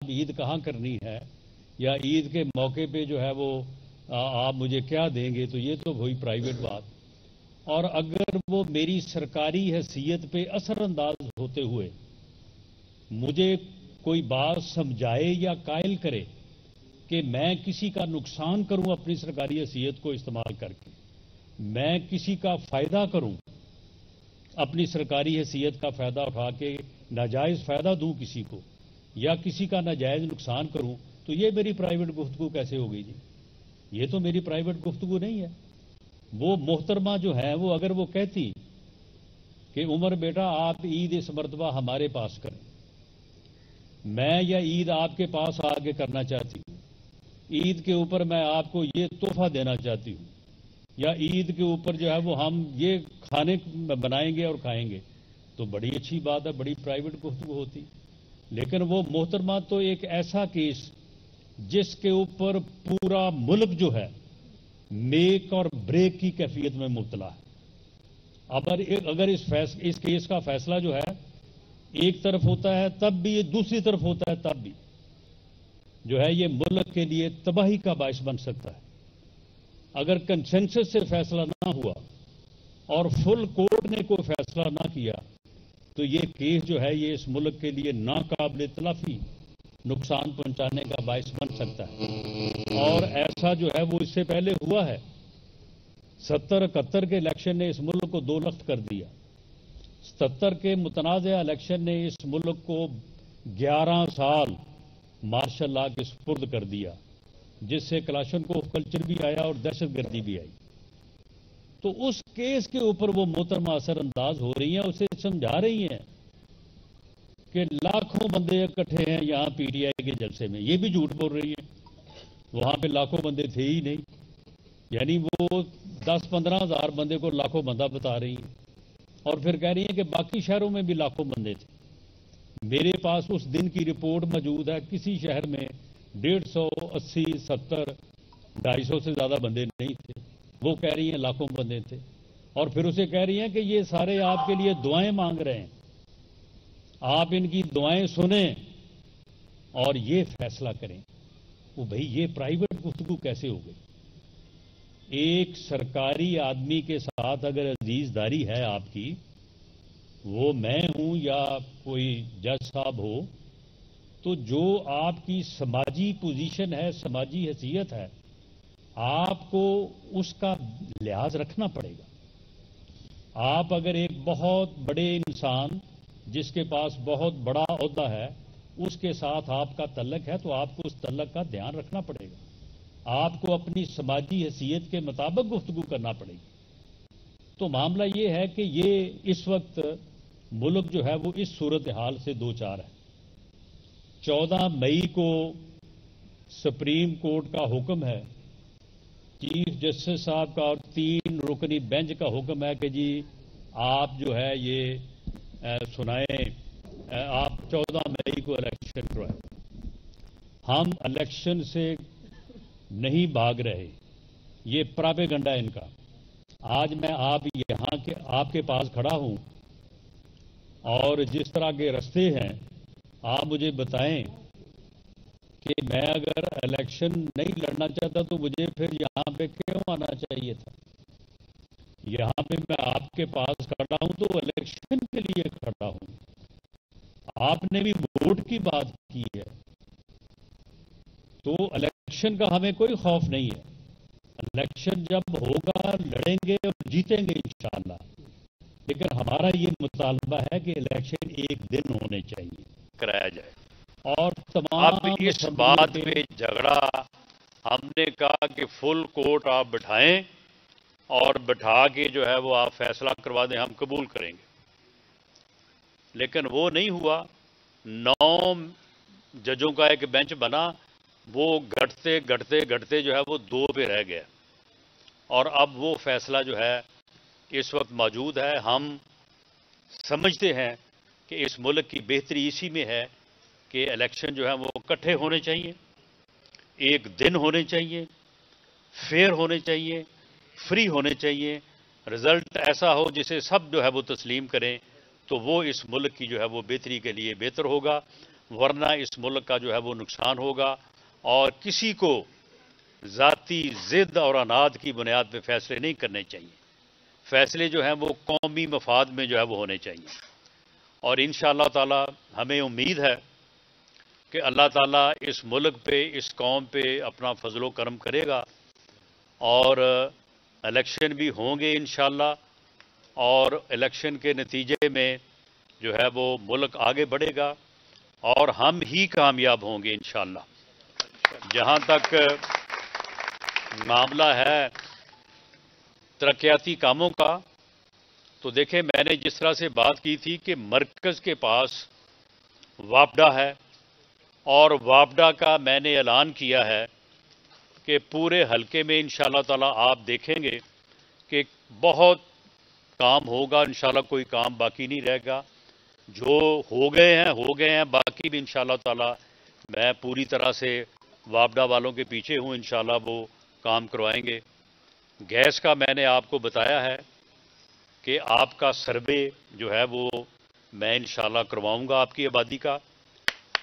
عید کہاں کرنی ہے یا عید کے موقع پہ جو ہے وہ آپ مجھے کیا دیں گے، تو یہ تو وہی پرائیویٹ بات. اور اگر وہ میری سرکاری حیثیت پہ اثر انداز ہوتے ہوئے مجھے کوئی بات سمجھائے یا قائل کرے کہ میں کسی کا نقصان کروں اپنی سرکاری حیثیت کو استعمال کر کے، میں کسی کا فائدہ کروں اپنی سرکاری حیثیت کا فائدہ اٹھا کے ناجائز فائدہ دوں کسی کو یا کسی کا ناجائز نقصان کروں، تو یہ میری پرائیویٹ گفتگو کیسے ہو گئی جی؟ یہ تو میری پرائیویٹ گفتگو نہیں ہے. وہ محترمہ جو ہے وہ اگر وہ کہتی کہ عمر بیٹا آپ عید اس مرتبہ ہمارے پاس کریں، میں یا عید آپ کے پاس آگے کرنا چاہتی ہوں، عید کے اوپر میں آپ کو یہ تحفہ دینا چاہتی ہوں، یا عید کے اوپر جو ہے وہ ہم یہ کھانے بنائیں گے اور کھائیں گے، تو بڑی اچھی بات ہے، بڑی پرائیویٹ گفتگو ہوتی. لیکن وہ محترمہ تو ایک ایسا کیس جس کے اوپر پورا ملک جو ہے میک اور بریک کی کیفیت میں مبتلا ہے. اگر اس کیس کا فیصلہ جو ہے ایک طرف ہوتا ہے تب بھی، یہ دوسری طرف ہوتا ہے تب بھی جو ہے یہ ملک کے لیے تباہی کا باعث بن سکتا ہے. اگر کنسنسس سے فیصلہ نہ ہوا اور فل کورٹ نے کوئی فیصلہ نہ کیا تو یہ کیس جو ہے یہ اس ملک کے لیے ناقابل تلافی نقصان پہنچانے کا باعث بن سکتا ہے. اور ایسا جو ہے وہ اس سے پہلے ہوا ہے. 70-71 کے الیکشن نے اس ملک کو 2 لخت کر دیا. 77 کے متنازع الیکشن نے اس ملک کو 11 سال مارشل لا کے سپرد کر دیا، جس سے کلاشنکوف کلچر بھی آیا اور دہشت گردی بھی آئی. تو اس کیس کے اوپر وہ محترمہ اثر انداز ہو رہی ہیں، اسے سمجھا رہی ہیں کہ لاکھوں بندے اکٹھے ہیں یہاں پی ٹی آئی کے جلسے میں. یہ بھی جھوٹ بول رہی ہیں، وہاں پہ لاکھوں بندے تھے ہی نہیں. یعنی وہ 10-15 ہزار بندے کو لاکھوں بندہ بتا رہی ہیں اور پھر کہہ رہی ہیں کہ باقی شہروں میں بھی لاکھوں بندے تھے. میرے پاس اس دن کی رپورٹ موجود ہے، کسی شہر میں 150, 80, 70, 250 سے زیادہ بندے نہیں تھے. وہ کہہ رہی ہیں لاکھوں بندے تھے. اور پھر اسے کہہ رہی ہیں کہ یہ سارے آپ کے لیے دعائیں مانگ رہے ہیں، آپ ان کی دعائیں سنیں اور یہ فیصلہ کریں. وہ بھئی یہ پرائیویٹ گفتگو کیسے ہو گئی؟ ایک سرکاری آدمی کے ساتھ اگر عزیز داری ہے آپ کی، وہ میں ہوں یا کوئی جج صاحب ہو، تو جو آپ کی سماجی پوزیشن ہے، سماجی حیثیت ہے، آپ کو اس کا لحاظ رکھنا پڑے گا. آپ اگر ایک بہت بڑے انسان جس کے پاس بہت بڑا عہدہ ہے اس کے ساتھ آپ کا تعلق ہے تو آپ کو اس تعلق کا دھیان رکھنا پڑے گا. آپ کو اپنی سماجی حیثیت کے مطابق گفتگو کرنا پڑے گی. تو معاملہ یہ ہے کہ یہ اس وقت ملک جو ہے وہ اس صورتحال سے دوچار ہے. 14 مئی کو سپریم کورٹ کا حکم ہے، چیف جسٹس صاحب کا اور 3 رکنی بینچ کا حکم ہے کہ جی آپ جو ہے یہ سنائیں، آپ 14 مئی کو الیکشن کروائیں. ہم الیکشن سے نہیں بھاگ رہے، یہ پراپیگنڈا ان کا. آج میں آپ کے پاس کھڑا ہوں اور جس طرح کے رستے ہیں آپ مجھے بتائیں کہ میں اگر الیکشن نہیں لڑنا چاہتا تو مجھے پھر یہاں پہ کیوں آنا چاہیے تھا؟ یہاں پہ میں آپ کے پاس کھڑا ہوں تو الیکشن کے لیے کھڑا ہوں. آپ نے بھی ووٹ کی بات کی ہے تو الیکشن کا ہمیں کوئی خوف نہیں ہے. الیکشن جب ہوگا لڑیں گے اور جیتیں گے انشاءاللہ. لیکن ہمارا یہ مطالبہ ہے کہ الیکشن ایک دن ہونے چاہیے، کرایا جائے. اور اب تمام اس بات پہ جھگڑا ہم نے کہا کہ فل کورٹ آپ بٹھائیں اور بٹھا کے جو ہے وہ آپ فیصلہ کروا دیں، ہم قبول کریں گے. لیکن وہ نہیں ہوا. 9 ججوں کا ایک بینچ بنا، وہ گھٹتے گھٹتے گھٹتے جو ہے وہ 2 پہ رہ گیا. اور اب وہ فیصلہ جو ہے اس وقت موجود ہے. ہم سمجھتے ہیں کہ اس ملک کی بہتری اسی میں ہے کہ الیکشن جو ہے وہ اکٹھے ہونے چاہیے، ایک دن ہونے چاہیے، فیئر ہونے چاہیے، فری ہونے چاہیے. رزلٹ ایسا ہو جسے سب جو ہے وہ تسلیم کریں تو وہ اس ملک کی جو ہے وہ بہتری کے لیے بہتر ہوگا. ورنہ اس ملک کا جو ہے وہ نقصان ہوگا، اور کسی کو ذاتی ضد اور اناد کی بنیاد پہ فیصلے نہیں کرنے چاہیے۔ فیصلے جو ہیں وہ قومی مفاد میں جو ہے وہ ہونے چاہیے، اور انشاءاللہ تعالی ہمیں امید ہے کہ اللہ تعالیٰ اس ملک پہ، اس قوم پہ اپنا فضل و کرم کرے گا، اور الیکشن بھی ہوں گے انشاءاللہ، اور الیکشن کے نتیجے میں جو ہے وہ ملک آگے بڑھے گا اور ہم ہی کامیاب ہوں گے انشاءاللہ۔ جہاں تک معاملہ ہے ترقیاتی کاموں کا، تو دیکھیں میں نے جس طرح سے بات کی تھی کہ مرکز کے پاس واپڈا ہے، اور واپڈا کا میں نے اعلان کیا ہے کہ پورے حلقے میں انشاءاللہ تعالی آپ دیکھیں گے کہ بہت کام ہوگا انشاءاللہ، کوئی کام باقی نہیں رہے گا۔ جو ہو گئے ہیں، باقی بھی انشاءاللہ تعالی میں پوری طرح سے واپڈا والوں کے پیچھے ہوں، انشاءاللہ وہ کام کروائیں گے۔ گیس کا میں نے آپ کو بتایا ہے کہ آپ کا سروے جو ہے وہ میں انشاءاللہ کرواؤں گا آپ کی آبادی کا،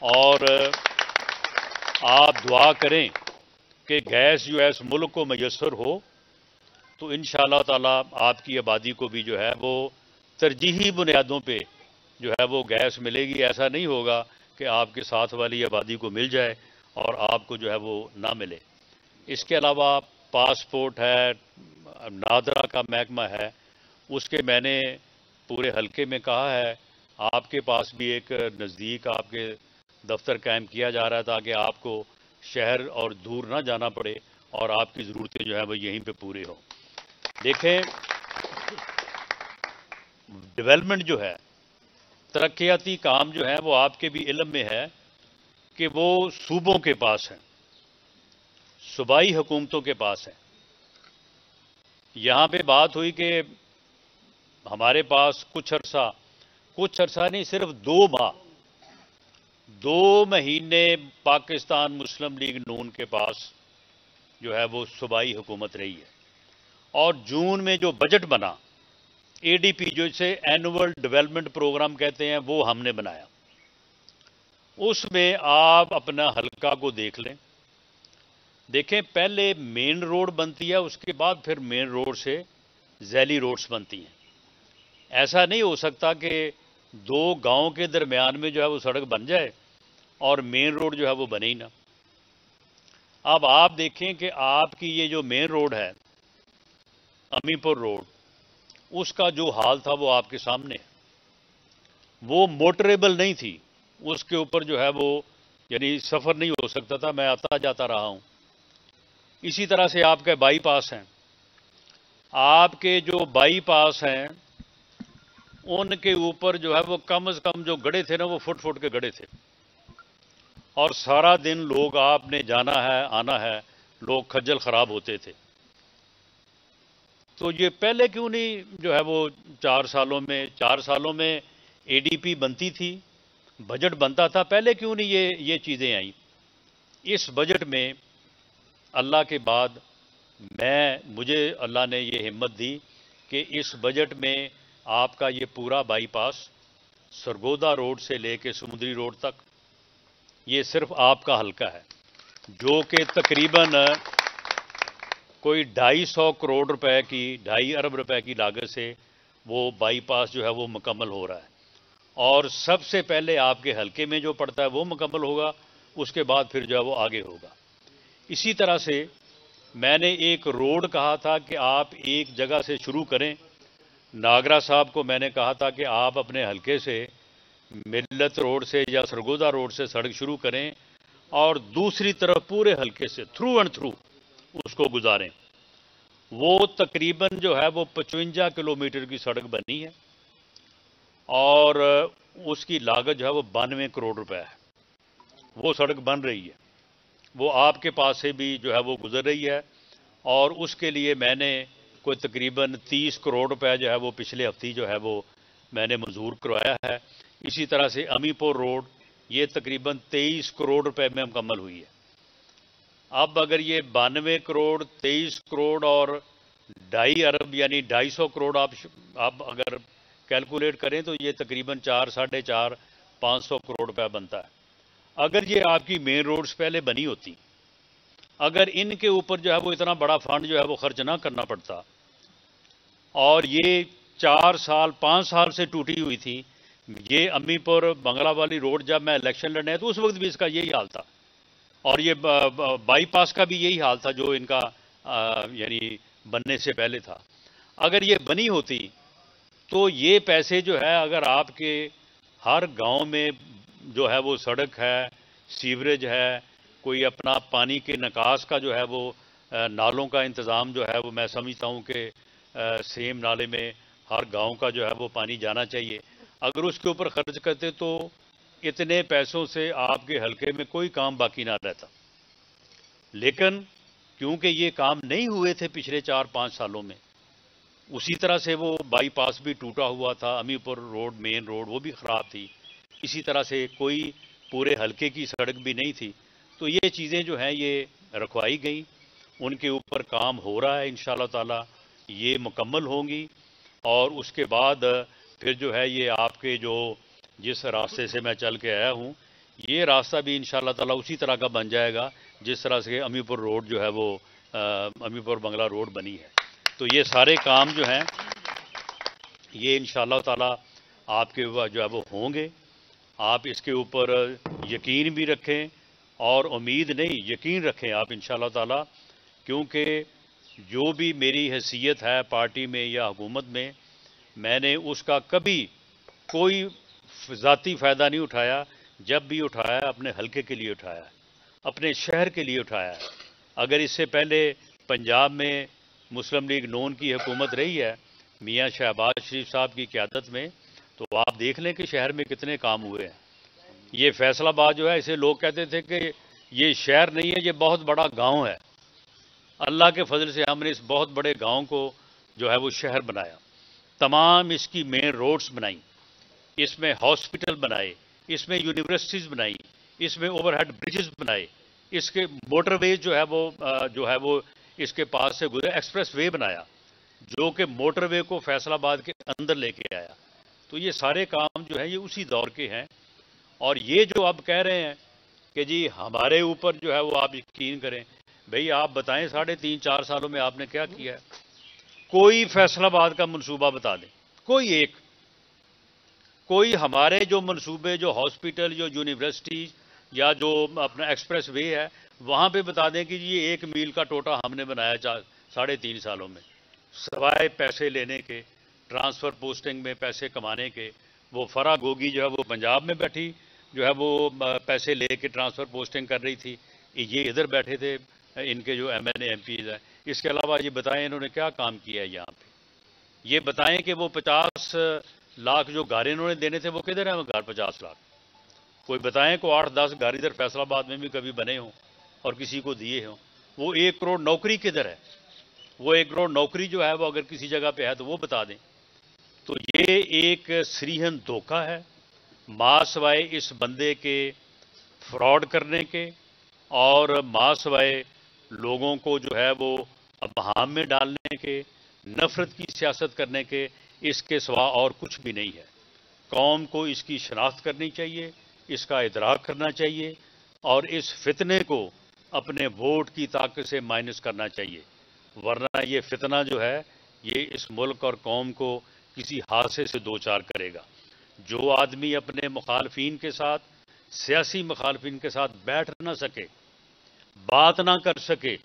اور آپ دعا کریں کہ گیس جو ہے اس ملک کو میسر ہو، تو انشاءاللہ تعالی آپ کی آبادی کو بھی جو ہے وہ ترجیحی بنیادوں پہ جو ہے وہ گیس ملے گی۔ ایسا نہیں ہوگا کہ آپ کے ساتھ والی آبادی کو مل جائے اور آپ کو جو ہے وہ نہ ملے۔ اس کے علاوہ پاسپورٹ ہے، نادرا کا محکمہ ہے، اس کے میں نے پورے حلقے میں کہا ہے آپ کے پاس بھی ایک نزدیک آپ کے دفتر قائم کیا جا رہا ہے، تاکہ آپ کو شہر اور دور نہ جانا پڑے اور آپ کی ضرورتیں جو ہے وہ یہیں پہ پورے ہوں۔ دیکھیں ڈیولپمنٹ جو ہے، ترقیاتی کام جو ہے وہ آپ کے بھی علم میں ہے کہ وہ صوبوں کے پاس ہیں، صوبائی حکومتوں کے پاس ہیں۔ یہاں پہ بات ہوئی کہ ہمارے پاس کچھ عرصہ نہیں، صرف 2 مہینے پاکستان مسلم لیگ نون کے پاس جو ہے وہ صوبائی حکومت رہی ہے، اور جون میں جو بجٹ بنا اے ڈی پی جو اسے اینول ڈیولپمنٹ پروگرام کہتے ہیں، وہ ہم نے بنایا۔ اس میں آپ اپنا حلقہ کو دیکھ لیں، دیکھیں پہلے مین روڈ بنتی ہے، اس کے بعد پھر مین روڈ سے ذیلی روڈز بنتی ہیں۔ ایسا نہیں ہو سکتا کہ 2 گاؤں کے درمیان میں جو ہے وہ سڑک بن جائے اور مین روڈ جو ہے وہ بنے ہی نہ۔ اب آپ دیکھیں کہ آپ کی یہ جو مین روڈ ہے امی پور روڈ، اس کا جو حال تھا وہ آپ کے سامنے ہے۔ وہ موٹریبل نہیں تھی، اس کے اوپر جو ہے وہ یعنی سفر نہیں ہو سکتا تھا، میں آتا جاتا رہا ہوں۔ اسی طرح سے آپ کے بائی پاس ہیں، آپ کے جو بائی پاس ہیں ان کے اوپر جو ہے وہ کم از کم جو گڑے تھے نا وہ فٹ کے گڑے تھے، اور سارا دن لوگ آپ نے جانا ہے آنا ہے، لوگ کھجل خراب ہوتے تھے۔ تو یہ پہلے کیوں نہیں جو ہے وہ 4 سالوں میں اے ڈی پی بنتی تھی، بجٹ بنتا تھا، پہلے کیوں نہیں یہ چیزیں آئیں؟ اس بجٹ میں اللہ کے بعد مجھے اللہ نے یہ ہمت دی کہ اس بجٹ میں آپ کا یہ پورا بائی پاس سرگودا روڈ سے لے کے سمندری روڈ تک یہ صرف آپ کا حلقہ ہے، جو کہ تقریباً کوئی 250 کروڑ روپے کی 2.5 ارب روپے کی لاگت سے وہ بائی پاس جو ہے وہ مکمل ہو رہا ہے، اور سب سے پہلے آپ کے حلقے میں جو پڑتا ہے وہ مکمل ہوگا، اس کے بعد پھر جو ہے وہ آگے ہوگا۔ اسی طرح سے میں نے ایک روڈ کہا تھا کہ آپ ایک جگہ سے شروع کریں، ناگرا صاحب کو میں نے کہا تھا کہ آپ اپنے حلقے سے ملت روڈ سے یا سرگودا روڈ سے سڑک شروع کریں اور دوسری طرف پورے حلقے سے تھرو اینڈ تھرو اس کو گزاریں۔ وہ تقریباً جو ہے وہ 55 کلومیٹر کی سڑک بنی ہے، اور اس کی لاگت جو ہے وہ 92 کروڑ روپے ہے۔ وہ سڑک بن رہی ہے، وہ آپ کے پاس سے بھی جو ہے وہ گزر رہی ہے، اور اس کے لیے میں نے کوئی تقریباً 30 کروڑ روپے جو ہے وہ پچھلے ہفتے جو ہے وہ میں نے منظور کروایا ہے۔ اسی طرح سے امی پور روڈ یہ تقریباً 23 کروڑ روپے میں مکمل ہوئی ہے۔ اب اگر یہ 92 کروڑ 23 کروڑ اور 2.5 ارب یعنی 250 کروڑ آپ اگر کیلکولیٹ کریں تو یہ تقریباً 4 ساڑھے 4 500 کروڑ روپے بنتا ہے۔ اگر یہ آپ کی مین روڈز پہلے بنی ہوتی، اگر ان کے اوپر جو ہے وہ اتنا بڑا فنڈ جو ہے وہ خرچ نہ کرنا پڑتا، اور یہ 4 سال 5 سال سے ٹوٹی ہوئی تھی، یہ امی پور بنگلہ والی روڈ جب میں الیکشن لڑنے تو اس وقت بھی اس کا یہی حال تھا، اور یہ بائی پاس کا بھی یہی حال تھا جو ان کا یعنی بننے سے پہلے تھا۔ اگر یہ بنی ہوتی تو یہ پیسے جو ہے اگر آپ کے ہر گاؤں میں جو ہے وہ سڑک ہے، سیوریج ہے، کوئی اپنا پانی کے نکاس کا جو ہے وہ نالوں کا انتظام جو ہے وہ میں سمجھتا ہوں کہ سیم نالے میں ہر گاؤں کا جو ہے وہ پانی جانا چاہیے، اگر اس کے اوپر خرچ کرتے تو اتنے پیسوں سے آپ کے حلقے میں کوئی کام باقی نہ رہتا۔ لیکن کیونکہ یہ کام نہیں ہوئے تھے پچھلے 4-5 سالوں میں، اسی طرح سے وہ بائی پاس بھی ٹوٹا ہوا تھا، امی پور روڈ مین روڈ وہ بھی خراب تھی، اسی طرح سے کوئی پورے حلقے کی سڑک بھی نہیں تھی، تو یہ چیزیں جو ہیں یہ رکھوائی گئیں، ان کے اوپر کام ہو رہا ہے انشاءاللہ تعالی، یہ مکمل ہوں گی، اور اس کے بعد پھر جو ہے یہ آپ کے جو جس راستے سے میں چل کے آیا ہوں یہ راستہ بھی انشاءاللہ تعالی اسی طرح کا بن جائے گا جس طرح سے امی پور روڈ جو ہے وہ امی پور بنگلہ روڈ بنی ہے۔ تو یہ سارے کام جو ہیں یہ انشاءاللہ تعالی آپ کے جو ہے وہ ہوں گے، آپ اس کے اوپر یقین بھی رکھیں، اور امید نہیں یقین رکھیں آپ انشاءاللہ تعالی، کیونکہ جو بھی میری حیثیت ہے پارٹی میں یا حکومت میں نے اس کا کبھی کوئی ذاتی فائدہ نہیں اٹھایا، جب بھی اٹھایا ہے اپنے حلقے کے لیے اٹھایا ہے، اپنے شہر کے لیے اٹھایا ہے۔ اگر اس سے پہلے پنجاب میں مسلم لیگ نون کی حکومت رہی ہے میاں شہباز شریف صاحب کی قیادت میں، تو آپ دیکھ لیں کہ شہر میں کتنے کام ہوئے ہیں۔ یہ فیصل آباد جو ہے اسے لوگ کہتے تھے کہ یہ شہر نہیں ہے، یہ بہت بڑا گاؤں ہے، اللہ کے فضل سے ہم نے اس بہت بڑے گاؤں کو جو ہے وہ شہر بنایا، تمام اس کی مین روڈز بنائیں، اس میں ہاسپٹل بنائے، اس میں یونیورسٹیز بنائی، اس میں اوور ہیڈ بریجز بنائے، اس کے موٹر ویز جو ہے وہ اس کے پاس سے گزرے، ایکسپریس وے بنایا جو کہ موٹر وے کو فیصل آباد کے اندر لے کے آیا۔ تو یہ سارے کام جو ہیں یہ اسی دور کے ہیں، اور یہ جو اب کہہ رہے ہیں کہ جی ہمارے اوپر جو ہے وہ آپ یقین کریں، بھئی آپ بتائیں 3.5-4 سالوں میں آپ نے کیا کیا ہے؟ کوئی فیصل آباد کا منصوبہ بتا دیں، کوئی ایک، کوئی ہمارے جو منصوبے جو ہاسپٹل جو یونیورسٹی یا جو اپنا ایکسپریس وے ہے وہاں پہ بتا دیں کہ یہ 1 میل کا ٹوٹا ہم نے بنایا 3.5 سالوں میں، سوائے پیسے لینے کے، ٹرانسفر پوسٹنگ میں پیسے کمانے کے۔ وہ فرا گوگی جو ہے وہ پنجاب میں بیٹھی جو ہے وہ پیسے لے کے ٹرانسفر پوسٹنگ کر رہی تھی، یہ ادھر بیٹھے تھے ان کے جو ایم پیز ہیں۔ اس کے علاوہ یہ بتائیں انہوں نے کیا کام کیا ہے یہاں پہ، یہ بتائیں کہ وہ 50 لاکھ جو گاڑی انہوں نے دینے تھے وہ کدھر ہیں؟ وہ 50 لاکھ کوئی بتائیں کو 8-10 گھر ادھر فیصل آباد میں بھی کبھی بنے ہوں اور کسی کو دیے ہوں، وہ 1 کروڑ نوکری کدھر ہے؟ وہ 1 کروڑ نوکری جو ہے وہ اگر کسی جگہ پہ ہے تو وہ بتا دیں۔ تو یہ ایک سریحن دھوکہ ہے، ماں سوائے اس بندے کے فراڈ کرنے کے اور ماں سوائے لوگوں کو جو ہے وہ ابہام میں ڈالنے کے، نفرت کی سیاست کرنے کے، اس کے سوا اور کچھ بھی نہیں ہے۔ قوم کو اس کی شناخت کرنی چاہیے، اس کا ادراک کرنا چاہیے، اور اس فتنے کو اپنے ووٹ کی طاقت سے مائنس کرنا چاہیے، ورنہ یہ فتنہ جو ہے یہ اس ملک اور قوم کو کسی حادثے سے دوچار کرے گا۔ جو آدمی اپنے مخالفین کے ساتھ، سیاسی مخالفین کے ساتھ بیٹھ نہ سکے، بات نہ کر سکے،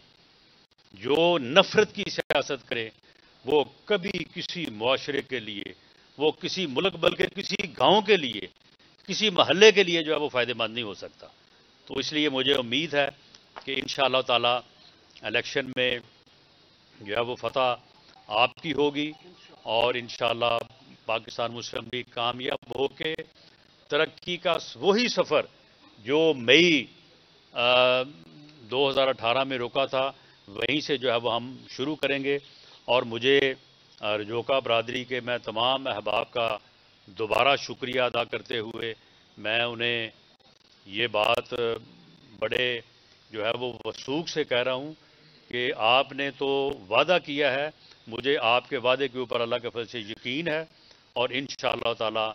جو نفرت کی سیاست کرے، وہ کبھی کسی معاشرے کے لیے، وہ کسی ملک بلکہ کسی گاؤں کے لیے، کسی محلے کے لیے جو ہے وہ فائدہ مند نہیں ہو سکتا۔ تو اس لیے مجھے امید ہے کہ انشاءاللہ تعالی الیکشن میں جو ہے وہ فتح آپ کی ہوگی، اور انشاءاللہ پاکستان مسلم لیگ کامیاب ہو کے ترقی کا وہی سفر جو مئی 2018 میں رکا تھا وہیں سے جو ہے وہ ہم شروع کریں گے۔ اور مجھے رجوکا برادری کے میں تمام احباب کا دوبارہ شکریہ ادا کرتے ہوئے میں انہیں یہ بات بڑے جو ہے وہ وثوق سے کہہ رہا ہوں کہ آپ نے تو وعدہ کیا ہے، مجھے آپ کے وعدے کے اوپر اللہ کے فضل سے یقین ہے، اور انشاءاللہ تعالی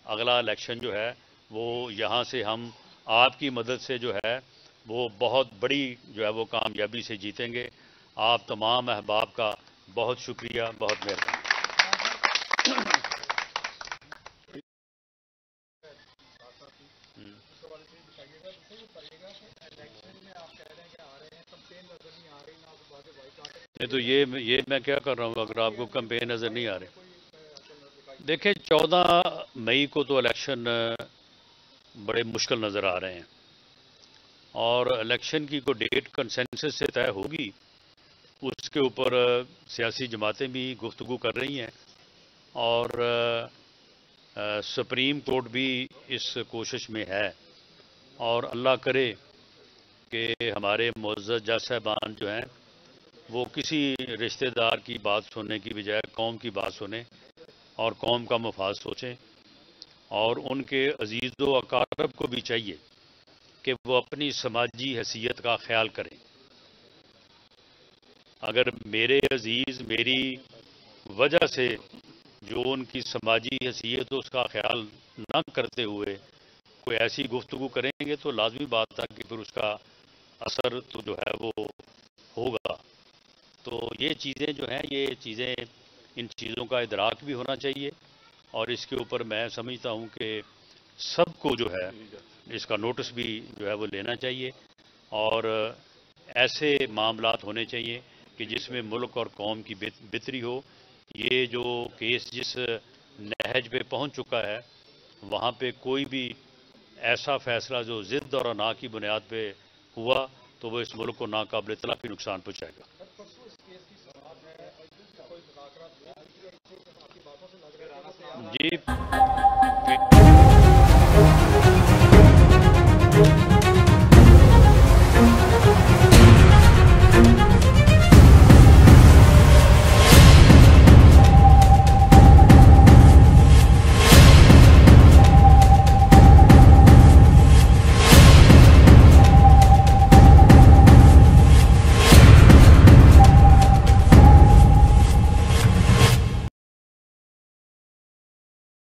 اگلا الیکشن جو ہے وہ یہاں سے ہم آپ کی مدد سے جو ہے وہ بہت بڑی جو ہے وہ کامیابی سے جیتیں گے. آپ تمام احباب کا بہت شکریہ, بہت مہربانی. نہیں تو یہ میں کیا کر رہا ہوں اگر آپ کو کمپین نظر نہیں آ رہے. دیکھیں 14 مئی کو تو الیکشن بڑے مشکل نظر آ رہے ہیں, اور الیکشن کی کوئی ڈیٹ کنسنسس سے طے ہوگی, اس کے اوپر سیاسی جماعتیں بھی گفتگو کر رہی ہیں, اور سپریم کورٹ بھی اس کوشش میں ہے, اور اللہ کرے کہ ہمارے معزز جج صاحبان جو ہیں وہ کسی رشتہ دار کی بات سننے کی بجائے قوم کی بات سنیں اور قوم کا مفاد سوچیں, اور ان کے عزیز و اقارب کو بھی چاہیے کہ وہ اپنی سماجی حیثیت کا خیال کریں. اگر میرے عزیز میری وجہ سے جو ان کی سماجی حیثیت اس کا خیال نہ کرتے ہوئے کوئی ایسی گفتگو کریں گے تو لازمی بات ہے کہ پھر اس کا اثر تو جو ہے وہ ہوگا. تو یہ چیزیں جو ہیں یہ چیزیں ان چیزوں کا ادراک بھی ہونا چاہیے, اور اس کے اوپر میں سمجھتا ہوں کہ سب کو جو ہے اس کا نوٹس بھی جو ہے وہ لینا چاہیے, اور ایسے معاملات ہونے چاہیے کہ جس میں ملک اور قوم کی بہتری ہو. یہ جو کیس جس نہج پہ پہنچ چکا ہے وہاں پہ کوئی بھی ایسا فیصلہ جو ضد اور انا کی بنیاد پہ ہوا تو وہ اس ملک کو ناقابل اطلاق نقصان پہنچائے گا. جی